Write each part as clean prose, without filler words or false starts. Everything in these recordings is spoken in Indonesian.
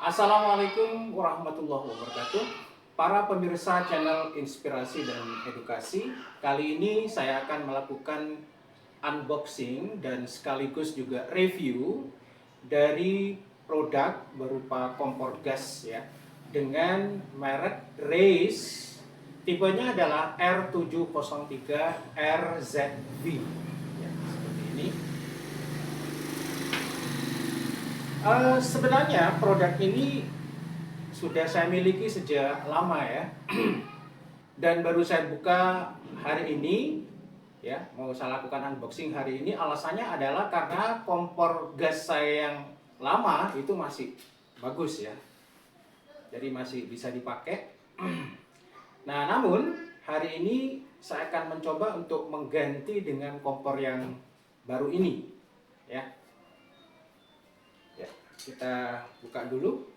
Assalamualaikum warahmatullahi wabarakatuh. Para pemirsa channel Inspirasi dan Edukasi, kali ini saya akan melakukan unboxing dan sekaligus juga review dari produk berupa kompor gas ya dengan merek Race. Tipenya adalah R703 RZV. Ya, seperti ini. Sebenarnya produk ini sudah saya miliki sejak lama ya. Dan baru saya buka hari ini ya, mau saya lakukan unboxing hari ini. Alasannya adalah karena kompor gas saya yang lama itu masih bagus ya. Jadi masih bisa dipakai. Nah, namun hari ini saya akan mencoba untuk mengganti dengan kompor yang baru ini ya. Ya, kita buka dulu.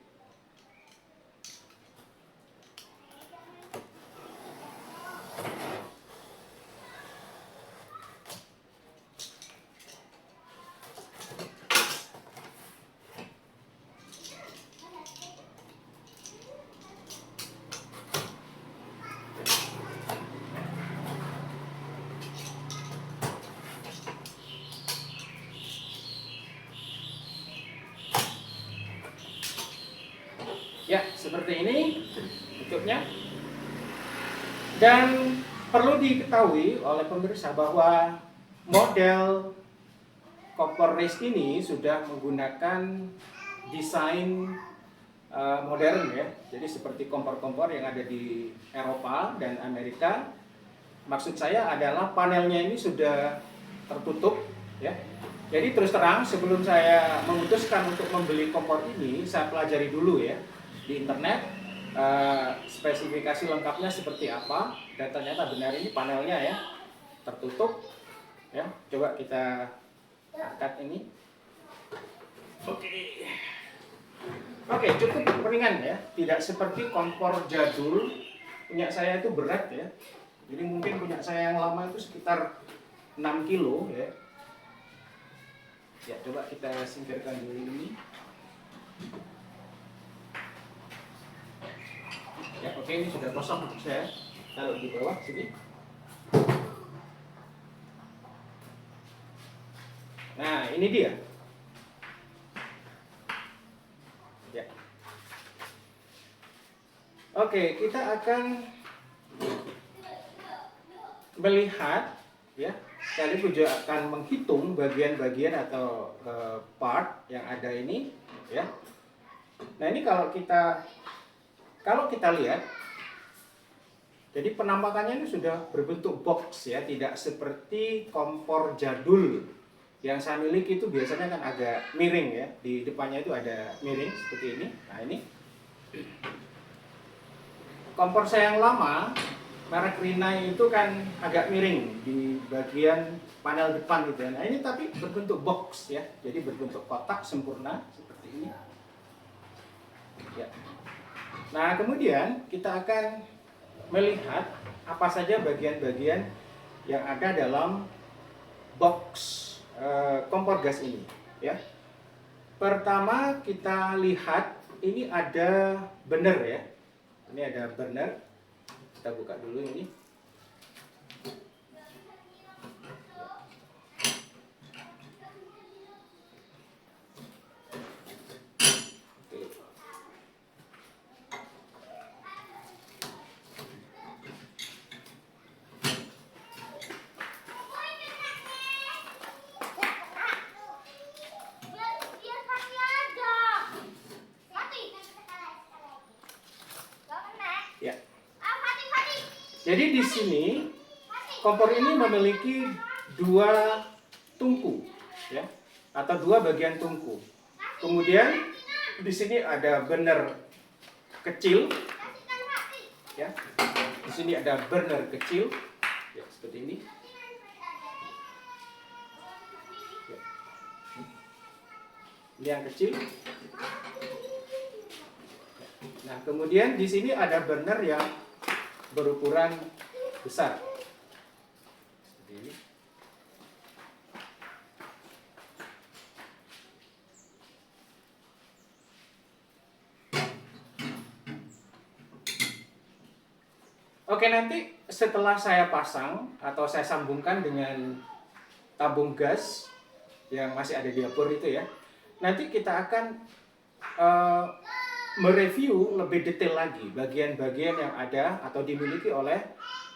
Ya, seperti ini bentuknya. Dan perlu diketahui oleh pemirsa bahwa model kompor Race ini sudah menggunakan desain modern ya. Jadi seperti kompor-kompor yang ada di Eropa dan Amerika. Maksud saya adalah panelnya ini sudah tertutup ya. Jadi terus terang sebelum saya memutuskan untuk membeli kompor ini, saya pelajari dulu ya di internet spesifikasi lengkapnya seperti apa, dan ternyata benar ini panelnya ya tertutup ya. Coba kita angkat ini. Oke, cukup ringan ya, tidak seperti kompor jadul punya saya itu berat ya. Jadi mungkin punya saya yang lama itu sekitar 6 kilo ya. Ya, coba kita singkirkan dulu ini. Ya, oke, ini sudah kosong. Saya taruh di bawah sini. Nah, ini dia. Ya. Oke, kita akan melihat ya, sekaligus juga akan menghitung bagian-bagian atau part yang ada ini ya. Nah, ini kalau kita lihat, jadi penampakannya ini sudah berbentuk box ya, tidak seperti kompor jadul yang saya miliki itu biasanya kan agak miring ya, di depannya itu ada miring seperti ini. Nah, ini kompor saya yang lama merek Rinnai itu kan agak miring di bagian panel depan gitu ya. Nah, ini tapi berbentuk box ya, jadi berbentuk kotak sempurna seperti ini ya. Nah, kemudian kita akan melihat apa saja bagian-bagian yang ada dalam box kompor gas ini ya. Pertama kita lihat ini ada burner ya. Ini ada burner. Kita buka dulu ini. Ya. Jadi di sini kompor ini memiliki dua tungku ya, atau dua bagian tungku. Kemudian di sini ada burner kecil ya. Di sini ada burner kecil ya, seperti ini. Ya. Ini yang kecil. Nah, kemudian di sini ada burner yang berukuran besar. Seperti ini. Oke, nanti setelah saya pasang atau saya sambungkan dengan tabung gas yang masih ada di dapur itu ya, nanti kita akan eh, mereview lebih detail lagi bagian-bagian yang ada atau dimiliki oleh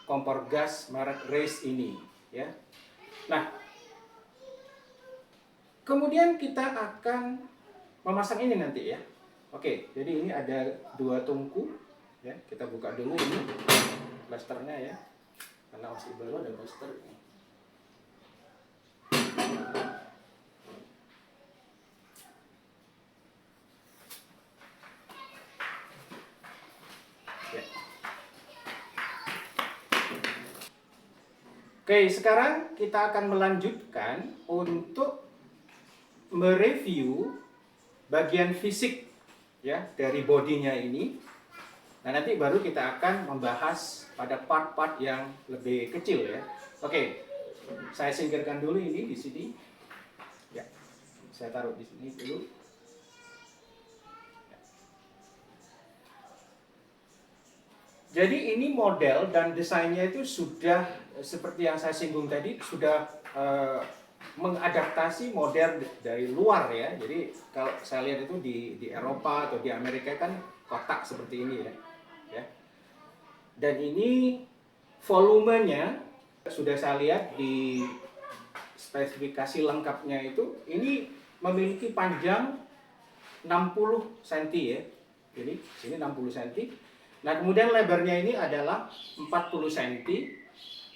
kompor gas merek Race ini ya. Nah, kemudian kita akan memasang ini nanti ya. Oke, jadi ini ada 2 tungku ya. Kita buka dulu ini blasternya ya, karena masih baru ada blaster ini. Ya. Oke, sekarang kita akan melanjutkan untuk mereview bagian fisik ya dari bodinya ini. Nah, nanti baru kita akan membahas pada part-part yang lebih kecil ya. Oke, saya singkirkan dulu ini di sini. Ya, saya taruh di sini dulu. Ya. Jadi ini model dan desainnya itu sudah seperti yang saya singgung tadi, sudah mengadaptasi model dari luar ya. Jadi kalau saya lihat itu di Eropa atau di Amerika kan kotak seperti ini ya. Dan ini volumenya sudah saya lihat di spesifikasi lengkapnya itu, ini memiliki panjang 60 cm ya. Jadi sini 60 cm. Nah, kemudian lebarnya ini adalah 40 cm.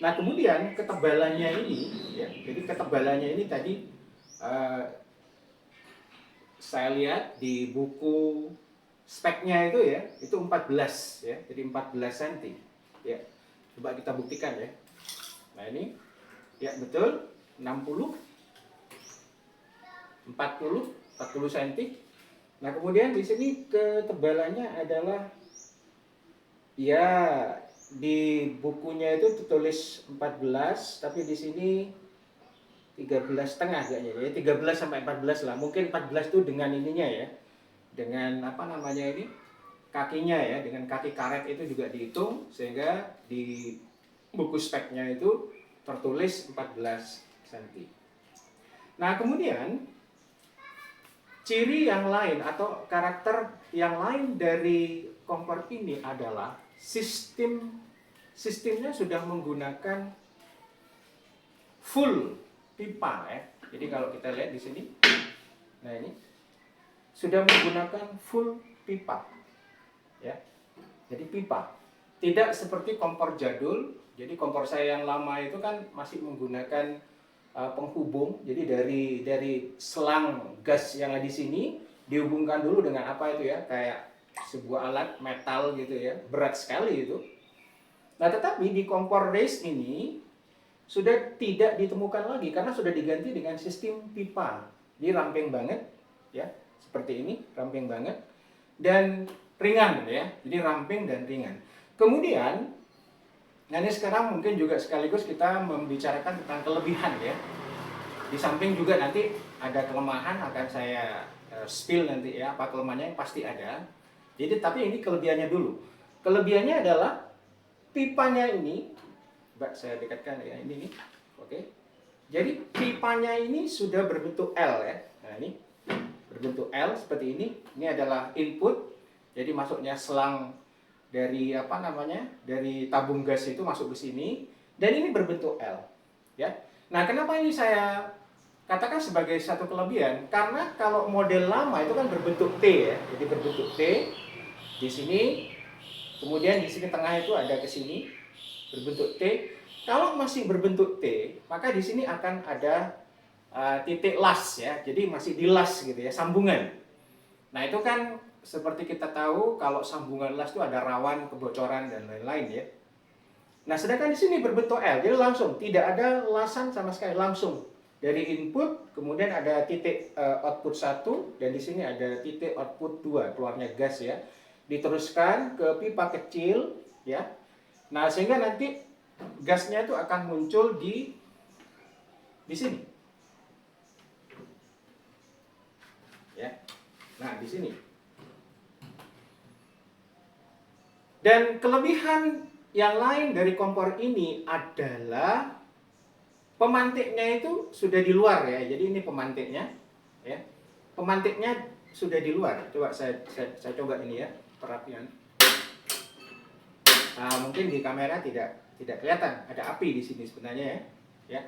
Nah, kemudian ketebalannya ini ya. Jadi ketebalannya ini tadi saya lihat di buku speknya itu ya, itu 14 ya, jadi 14 cm ya. Coba kita buktikan ya. Nah, ini ya betul 60 40 cm. Nah, kemudian di sini ketebalannya adalah ya, di bukunya itu ditulis 14, tapi di sini 13,5 kayaknya ya, 13 sampai 14 lah. Mungkin 14 itu dengan ininya ya, dengan apa namanya ini, kakinya ya, dengan kaki karet itu juga dihitung, sehingga di buku speknya itu tertulis 14 cm. Nah, kemudian ciri yang lain atau karakter yang lain dari kompor ini adalah sistemnya sudah menggunakan full pipa ya. Jadi kalau kita lihat di sini, nah ini sudah menggunakan full pipa ya. Jadi pipa, tidak seperti kompor jadul. Jadi kompor saya yang lama itu kan masih menggunakan penghubung. Jadi dari selang gas yang ada di sini dihubungkan dulu dengan apa itu ya, kayak sebuah alat metal gitu ya, berat sekali itu. Nah, tetapi di kompor Race ini sudah tidak ditemukan lagi karena sudah diganti dengan sistem pipa. Jadi ramping banget ya, seperti ini, ramping banget dan ringan ya. Jadi ramping dan ringan. Kemudian, nah ini sekarang mungkin juga sekaligus kita membicarakan tentang kelebihan ya. Di samping juga nanti ada kelemahan akan saya spill nanti ya, apa kelemahannya yang pasti ada. Jadi tapi ini kelebihannya dulu. Kelebihannya adalah pipanya ini, coba saya dekatkan ya, ini nih. Oke. Jadi pipanya ini sudah berbentuk L ya. Nah, ini berbentuk L seperti ini. Ini adalah input. Jadi masuknya selang dari apa namanya? Dari tabung gas itu masuk ke sini dan ini berbentuk L ya. Nah, kenapa ini saya katakan sebagai satu kelebihan? Karena kalau model lama itu kan berbentuk T ya. Jadi berbentuk T di sini, kemudian di sini tengah itu ada ke sini berbentuk T. Kalau masih berbentuk T, maka di sini akan ada titik las ya. Jadi masih di las gitu ya, sambungan. Nah, itu kan seperti kita tahu kalau sambungan las itu ada rawan kebocoran dan lain-lain ya. Nah, sedangkan di sini berbentuk L, jadi langsung tidak ada lasan sama sekali, langsung dari input, kemudian ada titik output 1 dan di sini ada titik output 2, keluarnya gas ya. Diteruskan ke pipa kecil ya. Nah, sehingga nanti gasnya itu akan muncul di sini. Ya. Nah, di sini. Dan kelebihan Yang lain dari kompor ini adalah pemantiknya itu sudah di luar ya. Jadi ini pemantiknya ya. Pemantiknya sudah di luar. Coba saya coba ini ya, perapian. Nah, mungkin di kamera tidak kelihatan ada api di sini sebenarnya ya. Ya.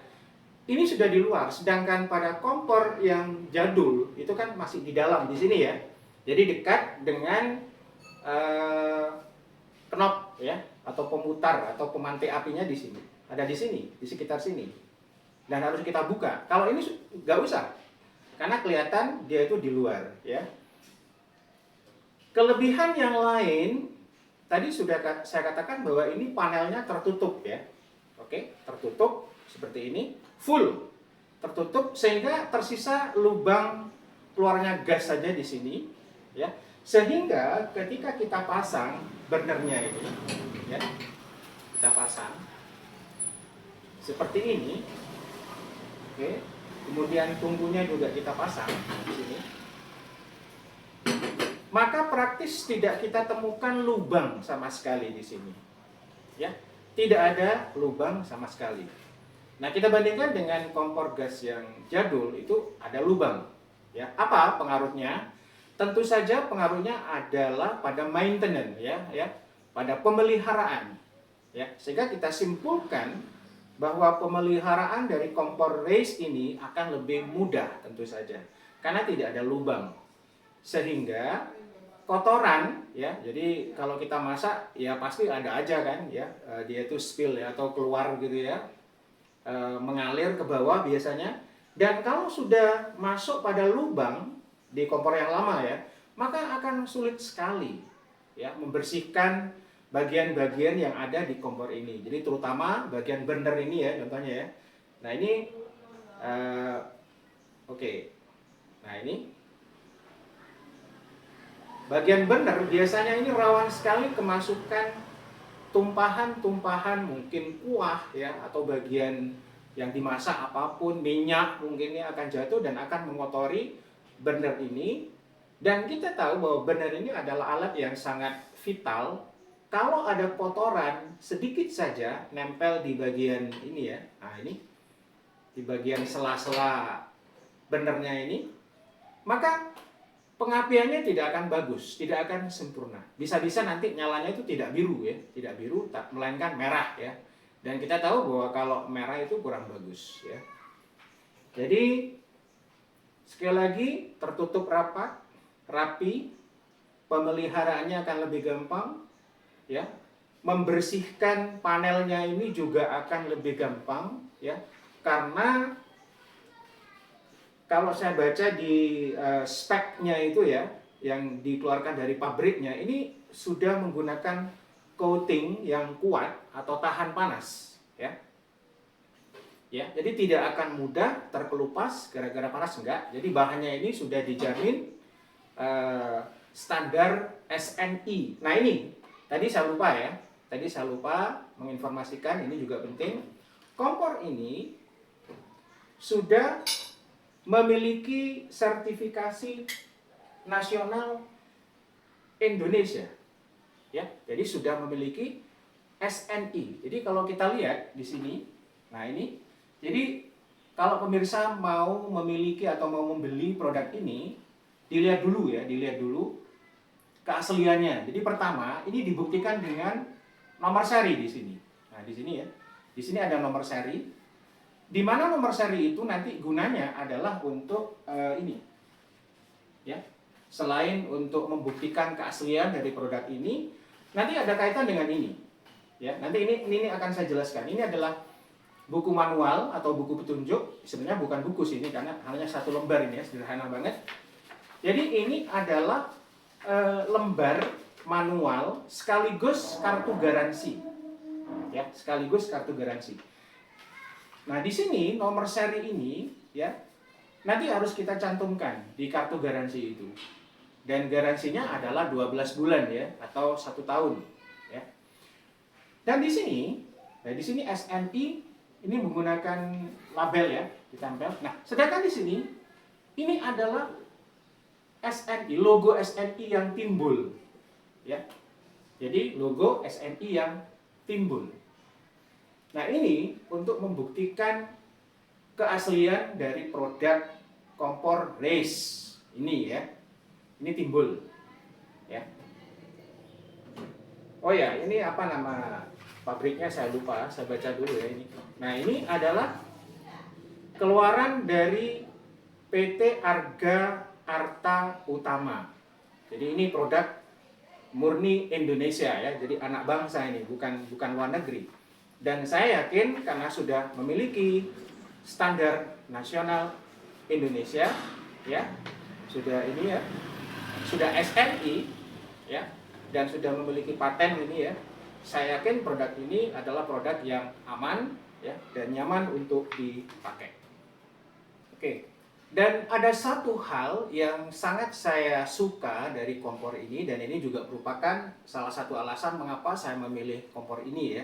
Ini sudah di luar, sedangkan pada kompor yang jadul itu kan masih di dalam di sini ya. Jadi dekat dengan knop ya, atau pemutar atau pemantik apinya di sini. Ada di sini, di sekitar sini. Dan harus kita buka. Kalau ini nggak usah, karena kelihatan dia itu di luar ya. Kelebihan yang lain tadi sudah saya katakan bahwa ini panelnya tertutup ya. Oke, tertutup seperti ini, full tertutup sehingga tersisa lubang keluarnya gas saja di sini ya. Sehingga ketika kita pasang burnernya ini ya, kita pasang seperti ini. Oke, kemudian tunggunya juga kita pasang di sini. Maka praktis tidak kita temukan lubang sama sekali di sini. Ya, tidak ada lubang sama sekali. Nah, kita bandingkan dengan kompor gas yang jadul itu ada lubang. Ya, apa pengaruhnya? Tentu saja pengaruhnya adalah pada maintenance ya, pada pemeliharaan. Ya, sehingga kita simpulkan bahwa pemeliharaan dari kompor race ini akan lebih mudah tentu saja karena tidak ada lubang. Sehingga kotoran ya, jadi kalau kita masak ya pasti ada aja kan ya, dia itu spill ya atau keluar gitu ya, mengalir ke bawah biasanya. Dan kalau sudah masuk pada lubang di kompor yang lama ya, maka akan sulit sekali ya membersihkan bagian-bagian yang ada di kompor ini. Jadi terutama bagian burner ini ya contohnya ya. Nah ini oke. Nah ini bagian burner biasanya ini rawan sekali kemasukan tumpahan-tumpahan mungkin kuah ya, atau bagian yang dimasak apapun, minyak mungkin ini akan jatuh dan akan mengotori burner ini. Dan kita tahu bahwa burner ini adalah alat yang sangat vital. Kalau ada kotoran sedikit saja nempel di bagian ini ya, nah ini di bagian sela-sela burnernya ini, maka pengapiannya tidak akan bagus, tidak akan sempurna. Bisa-bisa nanti nyalanya itu tidak biru ya, tidak biru, melainkan merah ya. Dan kita tahu bahwa kalau merah itu kurang bagus ya. Jadi sekali lagi tertutup rapat, rapi, pemeliharaannya akan lebih gampang. Ya, membersihkan panelnya ini juga akan lebih gampang ya, karena kalau saya baca di speknya itu ya, yang dikeluarkan dari pabriknya ini sudah menggunakan coating yang kuat atau tahan panas ya. Ya, jadi tidak akan mudah terkelupas gara-gara panas, enggak. Jadi bahannya ini sudah dijamin standar SNI. Nah ini tadi saya lupa ya, tadi saya lupa menginformasikan, ini juga penting. Kompor ini sudah memiliki sertifikasi nasional Indonesia. Ya, jadi sudah memiliki SNI. Jadi kalau kita lihat di sini, nah ini, jadi kalau pemirsa mau memiliki atau mau membeli produk ini, dilihat dulu ya, dilihat dulu keasliannya. Jadi pertama, ini dibuktikan dengan nomor seri di sini. Nah, di sini ya. Di sini ada nomor seri. Di mana nomor seri itu nanti gunanya adalah untuk ini. Ya. Selain untuk membuktikan keaslian dari produk ini, nanti ada kaitan dengan ini. Ya, nanti ini akan saya jelaskan. Ini adalah buku manual atau buku petunjuk. Sebenarnya bukan buku sih ini karena hanya satu lembar ini ya, sederhana banget. Jadi ini adalah lembar manual sekaligus kartu garansi, ya, sekaligus kartu garansi. Nah di sini nomor seri ini, ya, nanti harus kita cantumkan di kartu garansi itu, dan garansinya adalah 12 bulan ya, atau 1 tahun, ya. Dan di sini, nah di sini SNI ini menggunakan label ya, ditempel. Nah sedangkan di sini ini adalah SNI, logo SNI yang timbul, ya. Jadi logo SNI yang timbul. Nah, ini untuk membuktikan keaslian dari produk kompor race ini ya. Ini timbul ya. Oh ya, ini apa nama pabriknya saya lupa, saya baca dulu ya ini. Nah, ini adalah keluaran dari PT Arga Arta Utama. Jadi ini produk murni Indonesia ya, jadi anak bangsa ini, bukan luar negeri. Dan saya yakin karena sudah memiliki standar nasional Indonesia ya, sudah ini ya, sudah SNI ya, dan sudah memiliki paten ini ya. Saya yakin produk ini adalah produk yang aman ya dan nyaman untuk dipakai. Oke. Dan ada satu hal yang sangat saya suka dari kompor ini, dan ini juga merupakan salah satu alasan mengapa saya memilih kompor ini ya.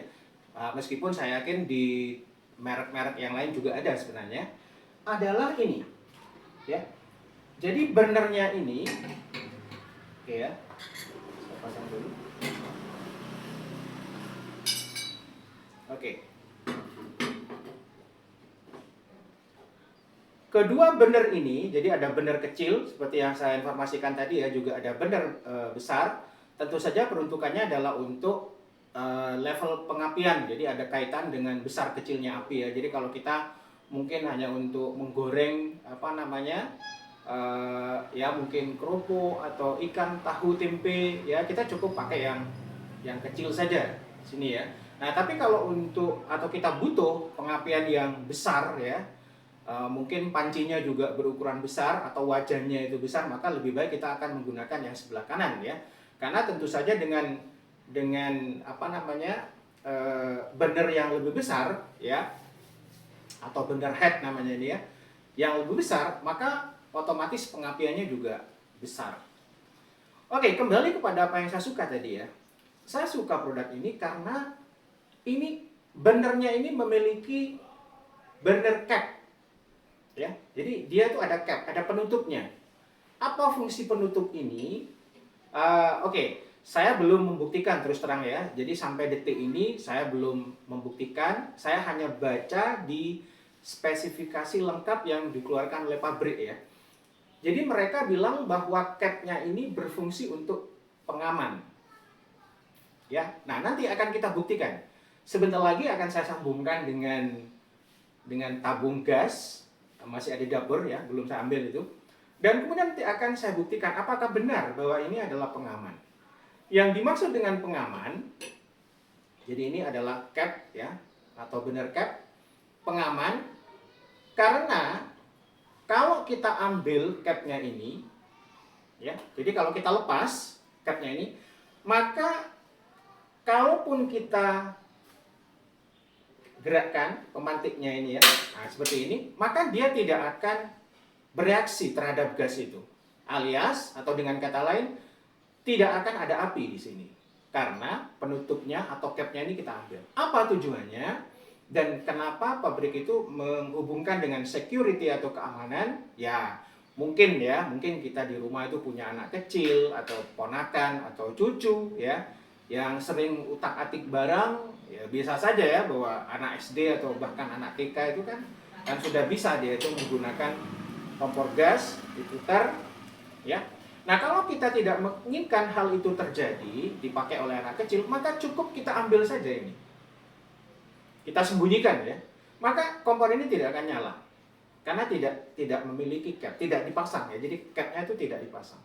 Meskipun saya yakin di merek-merek yang lain juga ada sebenarnya, adalah ini ya. Jadi burnernya ini, oke ya, saya pasang dulu. Oke. Kedua burner ini, jadi ada burner kecil seperti yang saya informasikan tadi ya, juga ada burner besar. Tentu saja peruntukannya adalah untuk level pengapian, jadi ada kaitan dengan besar kecilnya api ya. Jadi kalau kita mungkin hanya untuk menggoreng apa namanya, ya mungkin kerupuk atau ikan, tahu, tempe ya, kita cukup pakai yang kecil saja sini ya. Nah, tapi kalau untuk atau kita butuh pengapian yang besar ya, mungkin pancinya juga berukuran besar atau wajannya itu besar, maka lebih baik kita akan menggunakan yang sebelah kanan ya. Karena tentu saja dengan apa namanya, burner yang lebih besar ya, atau burner head namanya ini ya, yang lebih besar, maka otomatis pengapiannya juga besar. Oke, kembali kepada apa yang saya suka tadi ya. Saya suka produk ini karena ini burnernya ini memiliki burner cap. Ya, jadi dia tuh ada cap, ada penutupnya. Apa fungsi penutup ini? Oke, saya belum membuktikan terus terang ya. Jadi sampai detik ini saya belum membuktikan. Saya hanya baca di spesifikasi lengkap yang dikeluarkan oleh pabrik ya. Jadi mereka bilang bahwa capnya ini berfungsi untuk pengaman. Ya, nah nanti akan kita buktikan. Sebentar lagi akan saya sambungkan dengan tabung gas. Masih ada di dapur ya, belum saya ambil itu. Dan kemudian nanti akan saya buktikan apakah benar bahwa ini adalah pengaman. Yang dimaksud dengan pengaman, jadi ini adalah cap ya, atau burner cap, pengaman, karena kalau kita ambil capnya ini, ya, jadi kalau kita lepas capnya ini, maka kalaupun kita gerakkan pemantiknya ini ya, nah seperti ini, maka dia tidak akan bereaksi terhadap gas itu, alias atau dengan kata lain tidak akan ada api di sini karena penutupnya atau capnya ini kita ambil. Apa tujuannya dan kenapa pabrik itu menghubungkan dengan security atau keamanan? Ya mungkin kita di rumah itu punya anak kecil atau ponakan atau cucu ya, yang sering utak-atik barang. Ya biasa saja ya bahwa anak SD atau bahkan anak TK itu kan sudah bisa dia itu menggunakan kompor gas diputar ya. Nah, kalau kita tidak menginginkan hal itu terjadi dipakai oleh anak kecil, maka cukup kita ambil saja ini. Kita sembunyikan ya. Maka kompor ini tidak akan nyala. Karena tidak memiliki cap, tidak dipasang ya. Jadi capnya itu tidak dipasang.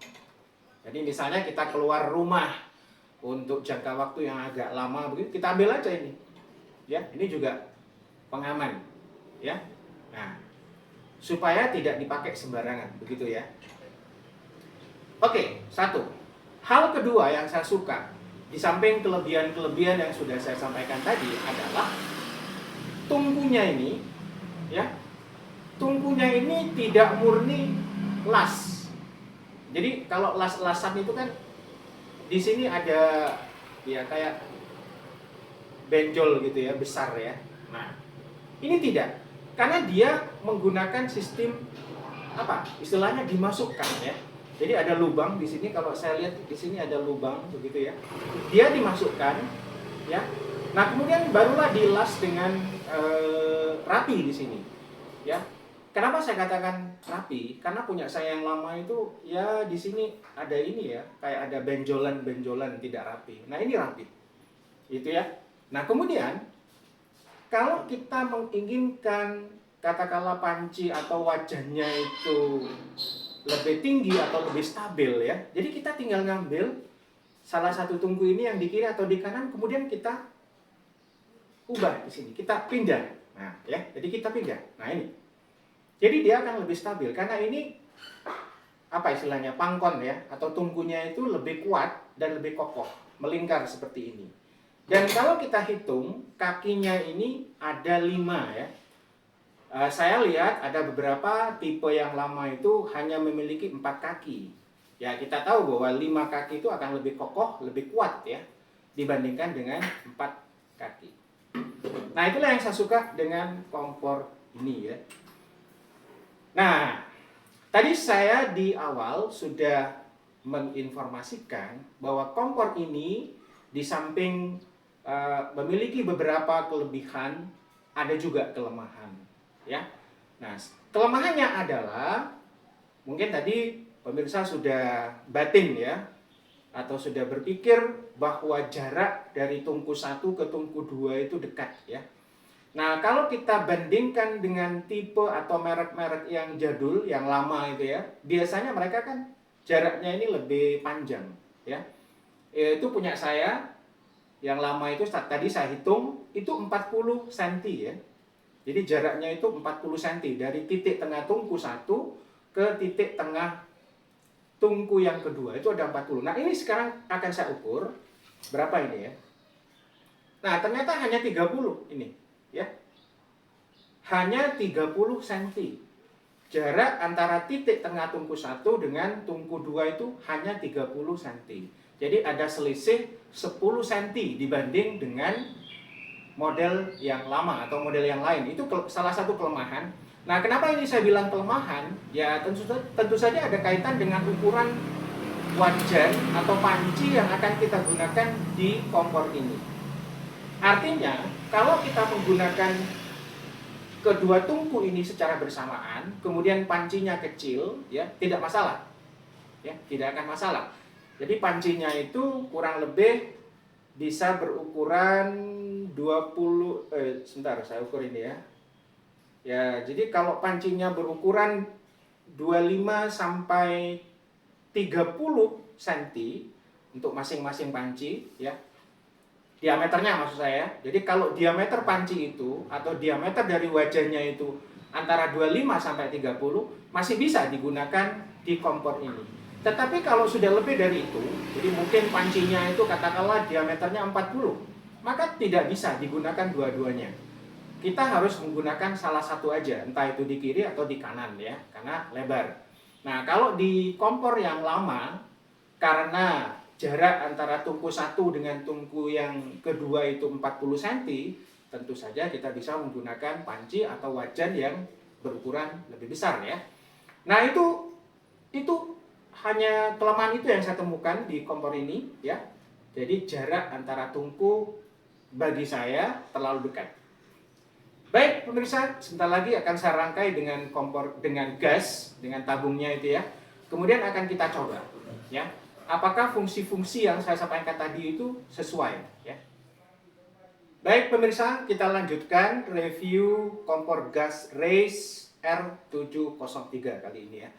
Jadi misalnya kita keluar rumah untuk jangka waktu yang agak lama begitu, kita ambil aja ini. Ya, ini juga pengaman. Ya. Nah, supaya tidak dipakai sembarangan, begitu ya. Oke, satu. Hal kedua yang saya suka, di samping kelebihan-kelebihan yang sudah saya sampaikan tadi adalah tungkunya ini, ya. Tungkunya ini tidak murni las. Jadi kalau las-lasan itu kan di sini ada ya kayak benjol gitu ya, besar ya. Nah, ini tidak. Karena dia menggunakan sistem apa? Istilahnya dimasukkan ya. Jadi ada lubang di sini, kalau saya lihat di sini ada lubang begitu ya. Dia dimasukkan ya. Nah, kemudian barulah dilas dengan rapi di sini, ya. Kenapa saya katakan rapi? Karena punya saya yang lama itu ya di sini ada ini ya, kayak ada benjolan-benjolan tidak rapi. Nah, ini rapi. Itu ya. Nah, kemudian kalau kita menginginkan katakanlah panci atau wajahnya itu lebih tinggi atau lebih stabil ya. Jadi kita tinggal ngambil salah satu tungku ini yang di kiri atau di kanan, kemudian kita ubah di sini, kita pindah. Nah, ya, jadi kita pindah. Nah, ini. Jadi dia akan lebih stabil karena ini apa istilahnya pangkon ya, atau tungkunya itu lebih kuat dan lebih kokoh, melingkar seperti ini. Dan kalau kita hitung kakinya ini ada 5 ya. Saya lihat ada beberapa tipe yang lama itu hanya memiliki 4 kaki. Ya, kita tahu bahwa 5 kaki itu akan lebih kokoh, lebih kuat ya dibandingkan dengan 4 kaki. Nah, itulah yang saya suka dengan kompor ini ya. Nah, tadi saya di awal sudah menginformasikan bahwa kompor ini di samping memiliki beberapa kelebihan, ada juga kelemahan, ya. Nah, kelemahannya adalah mungkin tadi pemirsa sudah batin ya, atau sudah berpikir bahwa jarak dari tungku 1 ke tungku 2 itu dekat ya. Nah, kalau kita bandingkan dengan tipe atau merek-merek yang jadul, yang lama itu ya, biasanya mereka kan jaraknya ini lebih panjang ya. Itu punya saya yang lama itu tadi saya hitung itu 40 cm ya. Jadi jaraknya itu 40 cm dari titik tengah tungku 1 ke titik tengah tungku yang kedua itu ada 40. Nah, ini sekarang akan saya ukur berapa ini ya. Nah, ternyata hanya 30 ini ya. Hanya 30 cm. Jarak antara titik tengah tungku 1 dengan tungku 2 itu hanya 30 cm. Jadi ada selisih 10 cm dibanding dengan model yang lama atau model yang lain. Itu salah satu kelemahan. Nah, kenapa ini saya bilang kelemahan? Ya tentu saja ada kaitan dengan ukuran wajan atau panci yang akan kita gunakan di kompor ini. Artinya, kalau kita menggunakan kedua tungku ini secara bersamaan, kemudian pancinya kecil, ya tidak masalah, ya tidak akan masalah. Jadi pancinya itu kurang lebih bisa berukuran 20, sebentar saya ukur ini ya. Ya, jadi kalau pancinya berukuran 25 sampai 30 cm untuk masing-masing panci, ya. Diameternya maksud saya. Jadi kalau diameter panci itu atau diameter dari wajahnya itu antara 25 sampai 30 masih bisa digunakan di kompor ini. Tetapi kalau sudah lebih dari itu, jadi mungkin pancinya itu katakanlah diameternya 40, maka tidak bisa digunakan dua-duanya. Kita harus menggunakan salah satu aja, entah itu di kiri atau di kanan ya, karena lebar. Nah, kalau di kompor yang lama, karena jarak antara tungku 1 dengan tungku yang kedua itu 40 cm, tentu saja kita bisa menggunakan panci atau wajan yang berukuran lebih besar ya. Nah, itu hanya kelemahan itu yang saya temukan di kompor ini ya. Jadi jarak antara tungku bagi saya terlalu dekat. Baik pemirsa, sebentar lagi akan saya rangkai dengan kompor dengan gas, dengan tabungnya itu ya. Kemudian akan kita coba ya. Apakah fungsi-fungsi yang saya sampaikan tadi itu sesuai ya. Baik pemirsa, kita lanjutkan review kompor gas Race R703 kali ini ya.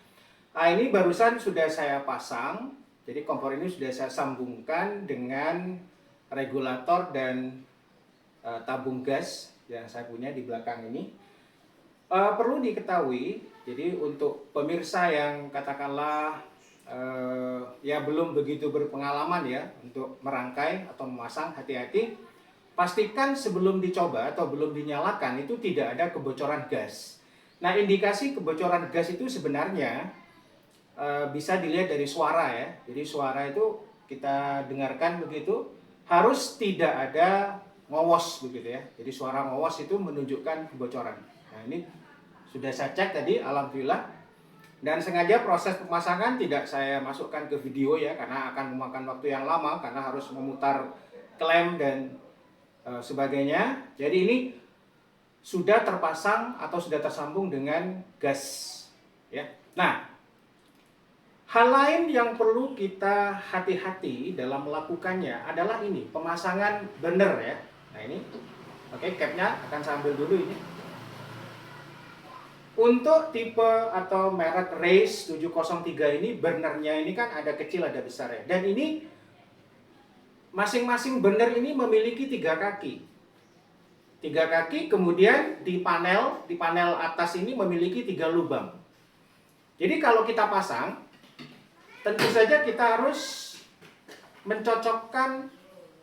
Nah, ini barusan sudah saya pasang. Jadi kompor ini sudah saya sambungkan dengan regulator dan tabung gas yang saya punya di belakang ini. Perlu diketahui, jadi untuk pemirsa yang katakanlah ya belum begitu berpengalaman ya untuk merangkai atau memasang, hati-hati. Pastikan sebelum dicoba atau belum dinyalakan itu tidak ada kebocoran gas. Nah, indikasi kebocoran gas itu sebenarnya bisa dilihat dari suara ya. Jadi suara itu kita dengarkan begitu, harus tidak ada ngowos begitu ya. Jadi suara ngowos itu menunjukkan kebocoran. Nah, ini sudah saya cek tadi, alhamdulillah. Dan sengaja proses pemasangan tidak saya masukkan ke video ya, karena akan memakan waktu yang lama, karena harus memutar klem dan sebagainya. Jadi ini sudah terpasang atau sudah tersambung dengan gas, ya. Nah, hal lain yang perlu kita hati-hati dalam melakukannya adalah ini, pemasangan burner ya. Nah ini, oke, capnya akan saya ambil dulu ini. Untuk tipe atau merek Race 703 ini, burnernya ini kan ada kecil ada besar ya. Dan ini masing-masing burner ini memiliki 3 kaki. 3 kaki, kemudian di panel atas ini memiliki 3 lubang. Jadi kalau kita pasang, tentu saja kita harus mencocokkan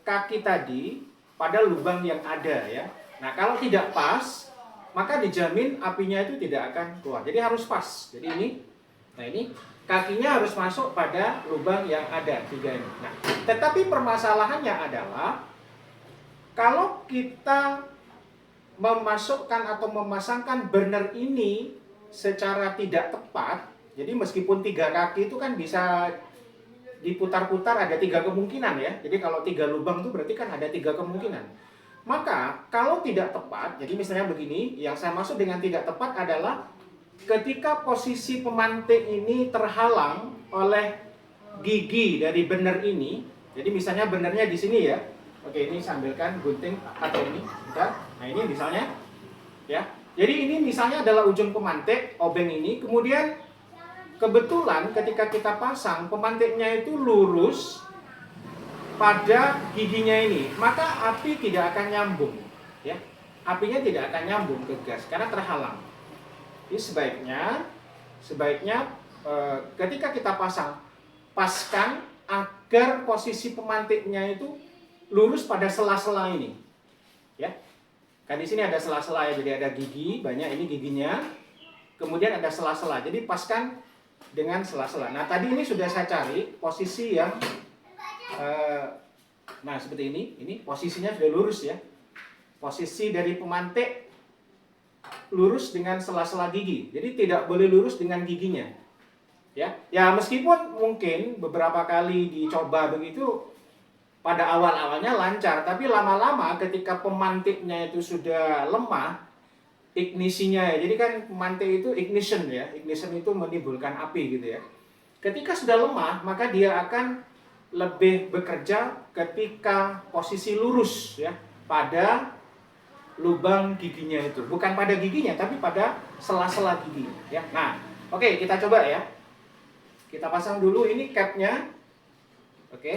kaki tadi pada lubang yang ada ya. Nah kalau tidak pas, maka dijamin apinya itu tidak akan keluar. Jadi harus pas. Jadi ini, nah ini kakinya harus masuk pada lubang yang ada 3 ini. Nah, tetapi permasalahannya adalah kalau kita memasukkan atau memasangkan burner ini secara tidak tepat, jadi meskipun 3 kaki itu kan bisa diputar-putar, ada 3 kemungkinan ya. Jadi kalau 3 lubang itu berarti kan ada 3 kemungkinan. Maka kalau tidak tepat, jadi misalnya begini, yang saya maksud dengan tidak tepat adalah ketika posisi pemantik ini terhalang oleh gigi dari burner ini. Jadi misalnya burnernya di sini ya. Oke, ini sambilkan gunting atau ini, bentar. Nah ini misalnya, ya. Jadi ini misalnya adalah ujung pemantik obeng ini. Kemudian kebetulan ketika kita pasang pemantiknya itu lurus pada giginya ini, maka api tidak akan nyambung, ya. Apinya tidak akan nyambung ke gas karena terhalang. Jadi sebaiknya ketika kita paskan agar posisi pemantiknya itu lurus pada sela-sela ini, ya. Kan di sini ada sela-sela ya, jadi ada gigi banyak, ini giginya, kemudian ada sela-sela, jadi paskan dengan sela-sela. Nah tadi ini sudah saya cari posisi yang nah seperti ini posisinya sudah lurus ya, posisi dari pemantik lurus dengan sela-sela gigi, jadi tidak boleh lurus dengan giginya, ya. Ya meskipun mungkin beberapa kali dicoba begitu, pada awal-awalnya lancar, tapi lama-lama ketika pemantiknya itu sudah lemah, ignisinya ya, jadi kan pemantik itu ignition ya, ignition itu menimbulkan api gitu ya. Ketika sudah lemah, maka dia akan lebih bekerja ketika posisi lurus ya, pada lubang giginya itu, bukan pada giginya, tapi pada sela-sela gigi ya. Nah, oke, kita coba ya. Kita pasang dulu ini capnya, oke.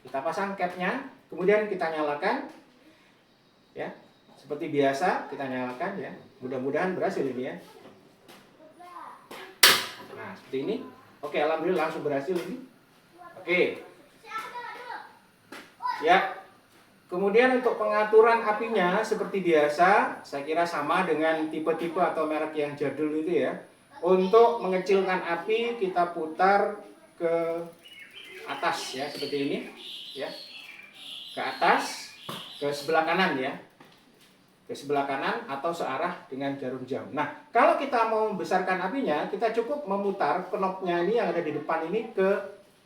Kita pasang capnya, kemudian kita nyalakan, ya, seperti biasa kita nyalakan ya. Mudah-mudahan berhasil ini ya. Nah seperti ini, oke, alhamdulillah langsung berhasil ini, oke, ya. Kemudian untuk pengaturan apinya seperti biasa, saya kira sama dengan tipe-tipe atau merek yang jadul itu ya. Untuk mengecilkan api kita putar ke atas ya, seperti ini ya, ke atas, ke sebelah kanan ya, ke sebelah kanan atau searah dengan jarum jam. Nah kalau kita mau membesarkan apinya, kita cukup memutar knopnya ini yang ada di depan ini ke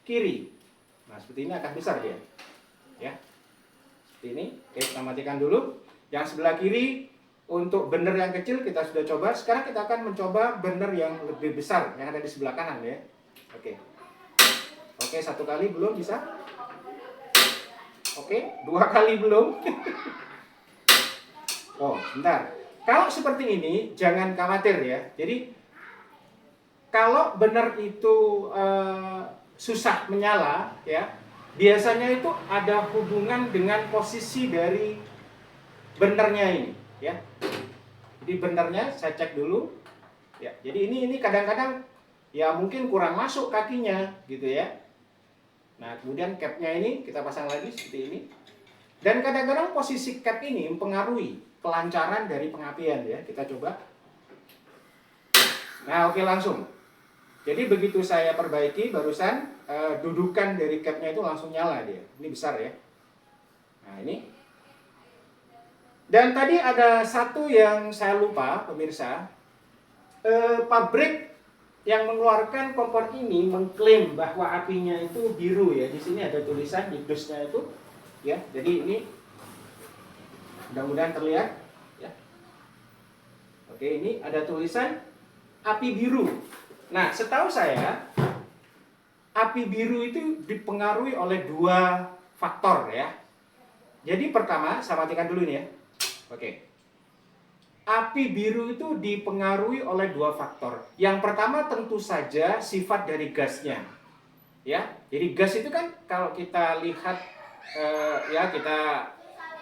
kiri. Nah seperti ini akan besar dia ya, seperti ini. Oke, kita matikan dulu yang sebelah kiri. Untuk burner yang kecil kita sudah coba, sekarang kita akan mencoba burner yang lebih besar yang ada di sebelah kanan ya. Oke. Oke, 1 kali belum bisa. Oke, 2 kali belum. Oh, bentar. Kalau seperti ini jangan khawatir ya. Jadi kalau burner itu susah menyala ya, biasanya itu ada hubungan dengan posisi dari burnernya ini ya. Jadi burnernya saya cek dulu ya. Jadi ini kadang-kadang ya mungkin kurang masuk kakinya gitu ya. Nah kemudian capnya ini kita pasang lagi seperti ini. Dan kadang-kadang posisi cap ini mempengaruhi kelancaran dari pengapian ya. Kita coba. Nah oke, langsung. Jadi begitu saya perbaiki barusan, dudukan dari capnya itu langsung nyala dia. Ini besar ya. Nah ini. Dan tadi ada satu yang saya lupa pemirsa. Pabrik yang mengeluarkan kompor ini mengklaim bahwa apinya itu biru ya. Di sini ada tulisan di dusnya itu ya. Jadi ini Mudah-mudahan terlihat ya. Oke, ini ada tulisan api biru. Nah, setahu saya api biru itu dipengaruhi oleh dua faktor ya. Jadi pertama, saya matikan dulu ini ya. Oke. Api biru itu dipengaruhi oleh dua faktor. Yang pertama tentu saja sifat dari gasnya. Ya, jadi gas itu kan kalau kita lihat ya kita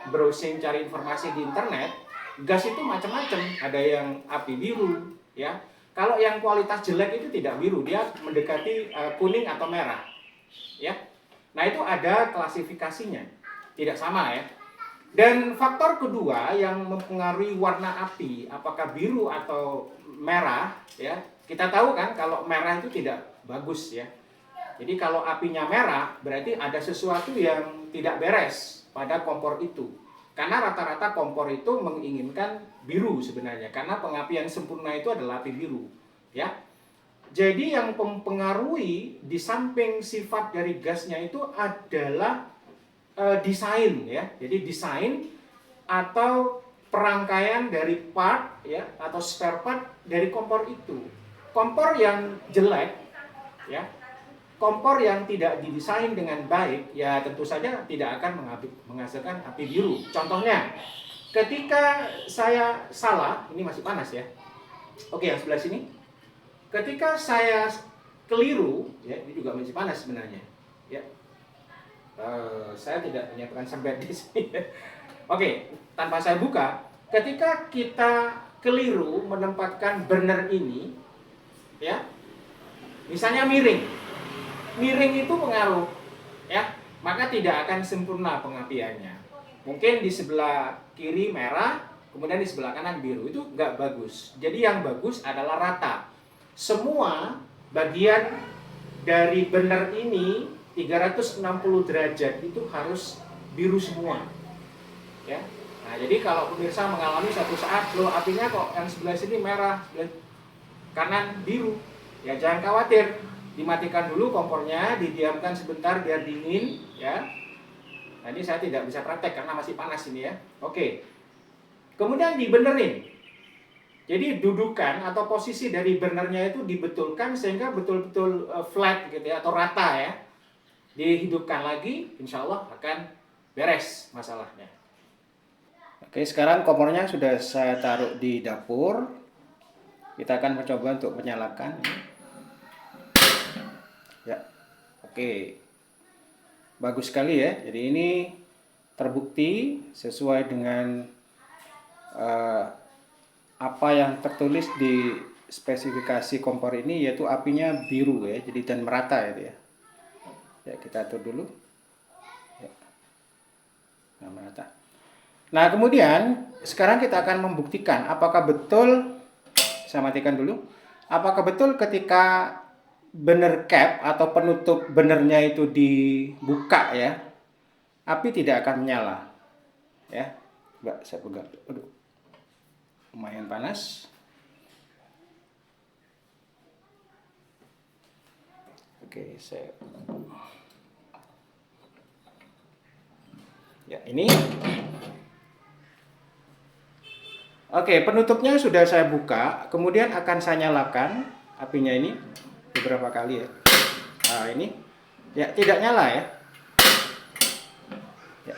browsing cari informasi di internet, gas itu macam-macam. Ada yang api biru, ya. Kalau yang kualitas jelek itu tidak biru, dia mendekati kuning atau merah, ya. Nah itu ada klasifikasinya, tidak sama ya. Dan faktor kedua yang mempengaruhi warna api, apakah biru atau merah, ya. Kita tahu kan kalau merah itu tidak bagus ya. Jadi kalau apinya merah, berarti ada sesuatu yang tidak beres pada kompor itu. Karena rata-rata kompor itu menginginkan biru sebenarnya, karena pengapian sempurna itu adalah api biru, ya. Jadi yang mempengaruhi di samping sifat dari gasnya itu adalah desain ya. Jadi desain atau perangkaian dari part ya atau spare part dari kompor itu. Kompor yang jelek ya, kompor yang tidak didesain dengan baik ya tentu saja tidak akan menghasilkan api biru. Contohnya, ketika saya salah, ini masih panas ya. Oke, yang sebelah sini. Ketika saya keliru, ya ini juga masih panas sebenarnya. Ya, saya tidak menyiapkan serbet di sini. Oke, tanpa saya buka, ketika kita keliru menempatkan burner ini, ya, misalnya miring itu pengaruh, ya, maka tidak akan sempurna pengapiannya. Mungkin di sebelah kiri merah, kemudian di sebelah kanan biru, itu nggak bagus. Jadi yang bagus adalah rata. Semua bagian dari burner ini 360 derajat itu harus biru semua, ya. Nah, jadi kalau pemirsa mengalami satu saat, loh apinya kok yang sebelah sini merah, sebelah kanan biru, ya jangan khawatir, dimatikan dulu kompornya, didiamkan sebentar biar dingin, ya. Nah, ini saya tidak bisa praktek karena masih panas ini ya. Oke. Kemudian dibenerin. Jadi dudukan atau posisi dari burnernya itu dibetulkan sehingga betul-betul flat gitu ya atau rata ya. Dihidupkan lagi, insya Allah akan beres masalahnya. Oke, sekarang kompornya sudah saya taruh di dapur. Kita akan mencoba untuk menyalakan. Ya, oke, bagus sekali ya. Jadi ini terbukti sesuai dengan apa yang tertulis di spesifikasi kompor ini, yaitu apinya biru ya, jadi dan merata itu ya. Ya, kita atur dulu. Ya. Nah, merata. Nah, kemudian sekarang kita akan membuktikan apakah betul, saya matikan dulu, apakah betul ketika burner cap atau penutup burnernya itu dibuka ya, api tidak akan menyala. Ya, coba saya pegang. Aduh, lumayan panas. Oke, saya. Ya, ini. Oke, penutupnya sudah saya buka, kemudian akan saya nyalakan apinya ini beberapa kali ya. Nah, ini ya tidak nyala ya. Ya.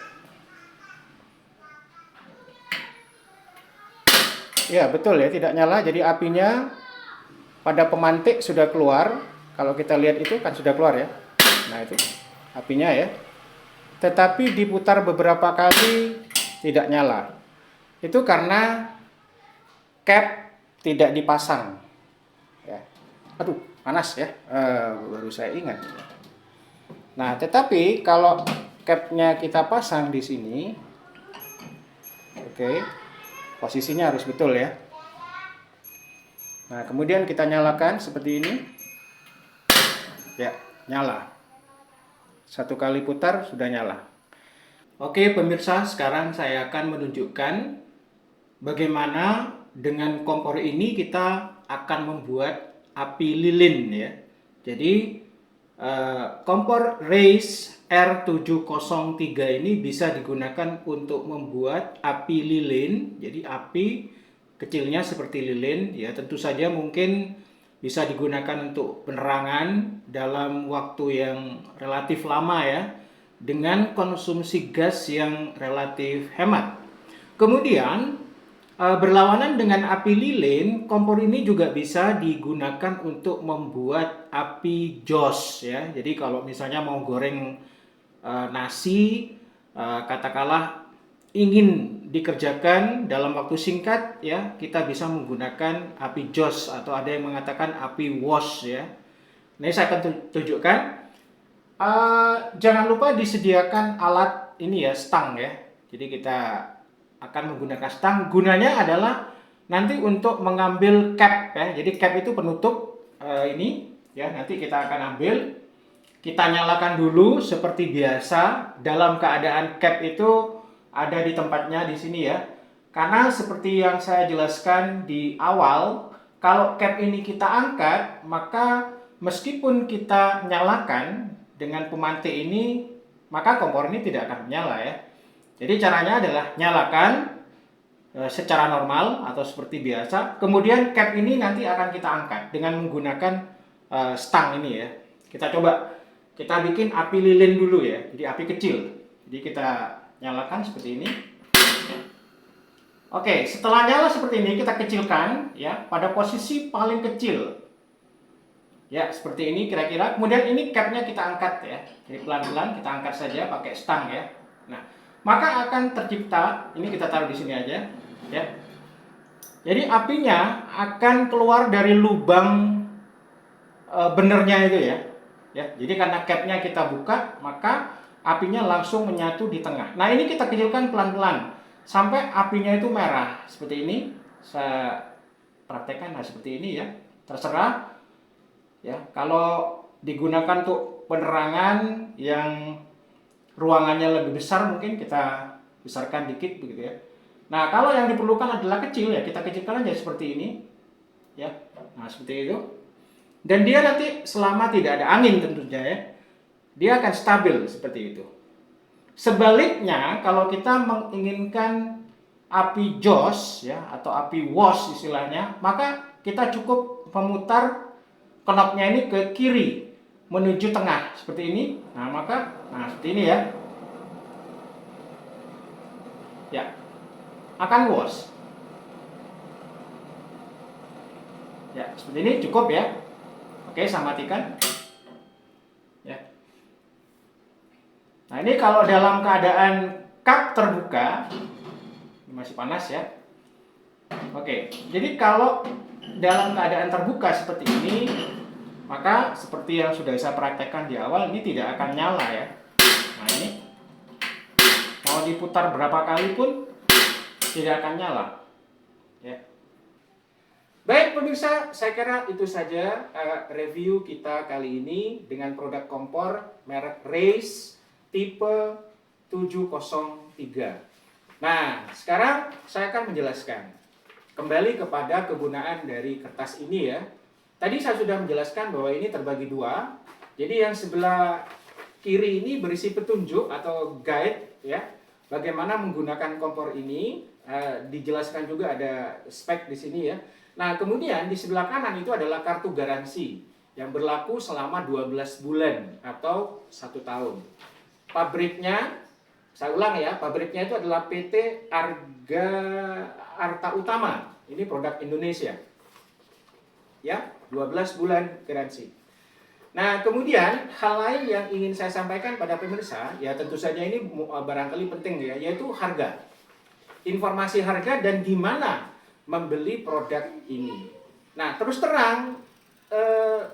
Ya, betul ya, tidak nyala. Jadi apinya pada pemantik sudah keluar. Kalau kita lihat itu kan sudah keluar ya. Nah, itu apinya ya. Tetapi diputar beberapa kali tidak nyala. Itu karena cap tidak dipasang. Ya. Aduh, panas ya. Baru saya ingat. Nah, tetapi kalau capnya kita pasang di sini, oke, posisinya harus betul ya. Nah, kemudian kita nyalakan seperti ini. Ya, nyala. Satu kali putar sudah nyala. Oke pemirsa, sekarang saya akan menunjukkan bagaimana dengan kompor ini kita akan membuat api lilin ya. Jadi kompor Reis R703 ini bisa digunakan untuk membuat api lilin. Jadi api kecilnya seperti lilin, ya tentu saja mungkin bisa digunakan untuk penerangan dalam waktu yang relatif lama ya, dengan konsumsi gas yang relatif hemat. Kemudian berlawanan dengan api lilin, kompor ini juga bisa digunakan untuk membuat api jos ya. Jadi kalau misalnya mau goreng nasi, katakanlah ingin dikerjakan dalam waktu singkat ya, kita bisa menggunakan api jos atau ada yang mengatakan api wash ya. Ini saya akan tunjukkan. Jangan lupa disediakan alat ini ya, stang ya. Jadi kita akan menggunakan stang. Gunanya adalah nanti untuk mengambil cap ya. Jadi cap itu penutup ini ya. Nanti kita akan ambil. Kita nyalakan dulu seperti biasa. Dalam keadaan cap itu ada di tempatnya di sini ya. Karena seperti yang saya jelaskan di awal, kalau cap ini kita angkat, maka meskipun kita nyalakan dengan pemantik ini, maka kompor ini tidak akan menyala ya. Jadi caranya adalah nyalakan secara normal atau seperti biasa. Kemudian cap ini nanti akan kita angkat dengan menggunakan stang ini ya. Kita coba, kita bikin api lilin dulu ya. Jadi api kecil. Jadi kita nyalakan seperti ini. Oke, setelah nyala seperti ini kita kecilkan ya pada posisi paling kecil. Ya, seperti ini kira-kira. Kemudian ini capnya kita angkat ya. Jadi pelan-pelan kita angkat saja pakai stang ya. Nah, maka akan tercipta, ini kita taruh di sini aja ya. Jadi apinya akan keluar dari lubang benernya itu ya. Ya, jadi karena capnya kita buka, maka apinya langsung menyatu di tengah. Nah, ini kita kecilkan pelan-pelan sampai apinya itu merah seperti ini. Saya praktekkan seperti ini ya. Terserah ya. Kalau digunakan untuk penerangan yang ruangannya lebih besar, mungkin kita besarkan dikit begitu ya. Nah, kalau yang diperlukan adalah kecil ya, kita kecilkan aja seperti ini ya. Nah, seperti itu. Dan dia nanti selama tidak ada angin tentunya ya, dia akan stabil seperti itu. Sebaliknya, kalau kita menginginkan api jos ya atau api wash istilahnya, maka kita cukup memutar knopnya ini ke kiri menuju tengah seperti ini. Nah, maka seperti ini ya. Ya. Akan wash. Ya, seperti ini cukup ya. Oke, saya matikan. Ya. Nah, ini kalau dalam keadaan kap terbuka, ini masih panas ya. Oke, jadi kalau dalam keadaan terbuka seperti ini, maka seperti yang sudah saya praktekkan di awal, ini tidak akan nyala ya. Nah, ini mau diputar berapa kali pun tidak akan nyala. Ya. Baik pemirsa, saya kira itu saja review kita kali ini dengan produk kompor merek Race tipe 703. Nah, sekarang saya akan menjelaskan kembali kepada kegunaan dari kertas ini ya. Tadi saya sudah menjelaskan bahwa ini terbagi dua. Jadi yang sebelah kiri ini berisi petunjuk atau guide ya, bagaimana menggunakan kompor ini. Dijelaskan juga ada spek di sini ya. Nah, kemudian di sebelah kanan itu adalah kartu garansi yang berlaku selama 12 bulan atau 1 tahun. Pabriknya, saya ulang ya, pabriknya itu adalah PT Arta Utama. Ini produk Indonesia. Ya, 12 bulan garansi. Nah, kemudian hal lain yang ingin saya sampaikan pada pemirsa, ya tentu saja ini barangkali penting ya, yaitu harga. Informasi harga dan di mana membeli produk ini. Nah, terus terang,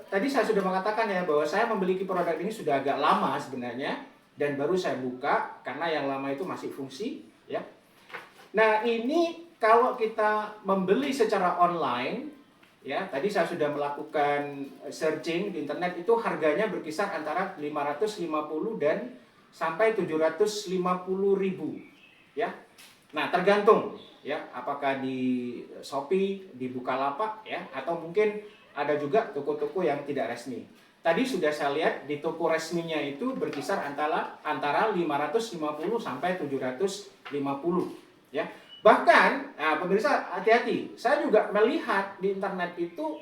tadi saya sudah mengatakan ya bahwa saya memiliki produk ini sudah agak lama sebenarnya dan baru saya buka karena yang lama itu masih fungsi ya. Nah, ini kalau kita membeli secara online ya, tadi saya sudah melakukan searching di internet, itu harganya berkisar antara 550 dan sampai 750.000 ya. Nah, tergantung ya, apakah di Shopee, di Bukalapak ya, atau mungkin ada juga toko-toko yang tidak resmi. tadi sudah saya lihat di toko resminya itu berkisar antara 550 sampai 750 ya. Bahkan, nah pemirsa hati-hati, saya juga melihat di internet itu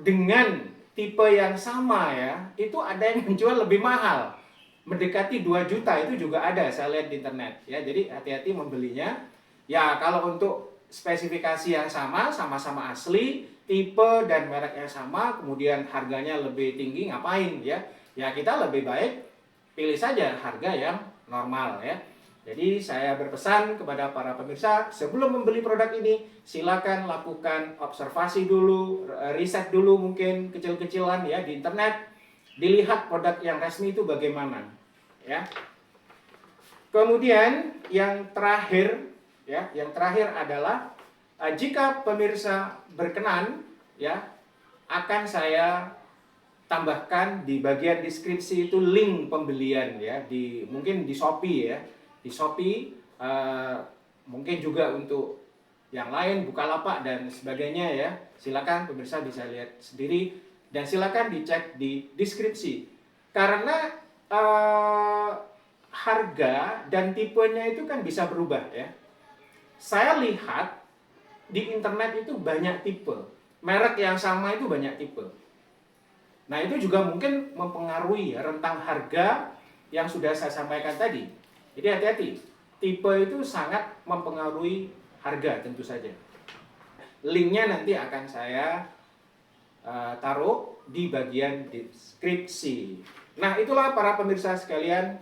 dengan tipe yang sama ya, itu ada yang menjual lebih mahal, mendekati 2 juta itu juga ada saya lihat di internet ya. Jadi hati-hati membelinya. Ya kalau untuk spesifikasi yang sama, sama-sama asli, tipe dan merek yang sama, kemudian harganya lebih tinggi, ngapain ya? Ya kita lebih baik pilih saja harga yang normal ya. Jadi saya berpesan kepada para pemirsa, sebelum membeli produk ini, silakan lakukan observasi dulu, riset dulu mungkin kecil-kecilan ya di internet, dilihat produk yang resmi itu bagaimana ya. Kemudian yang terakhir ya, yang terakhir adalah jika pemirsa berkenan ya, akan saya tambahkan di bagian deskripsi itu link pembelian ya, mungkin di Shopee ya, di Shopee, mungkin juga untuk yang lain Bukalapak dan sebagainya ya. Silakan pemirsa bisa lihat sendiri dan silakan dicek di deskripsi karena harga dan tipenya itu kan bisa berubah ya. Saya lihat di internet itu banyak tipe, merek yang sama itu banyak tipe. Nah itu juga mungkin mempengaruhi rentang harga yang sudah saya sampaikan tadi. Jadi hati-hati, tipe itu sangat mempengaruhi harga tentu saja. Linknya nanti akan saya taruh di bagian deskripsi. Nah itulah para pemirsa sekalian,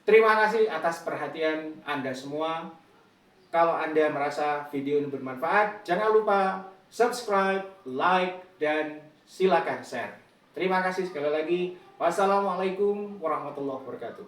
terima kasih atas perhatian Anda semua. Kalau Anda merasa video ini bermanfaat, jangan lupa subscribe, like, dan silakan share. Terima kasih sekali lagi. Wassalamualaikum warahmatullahi wabarakatuh.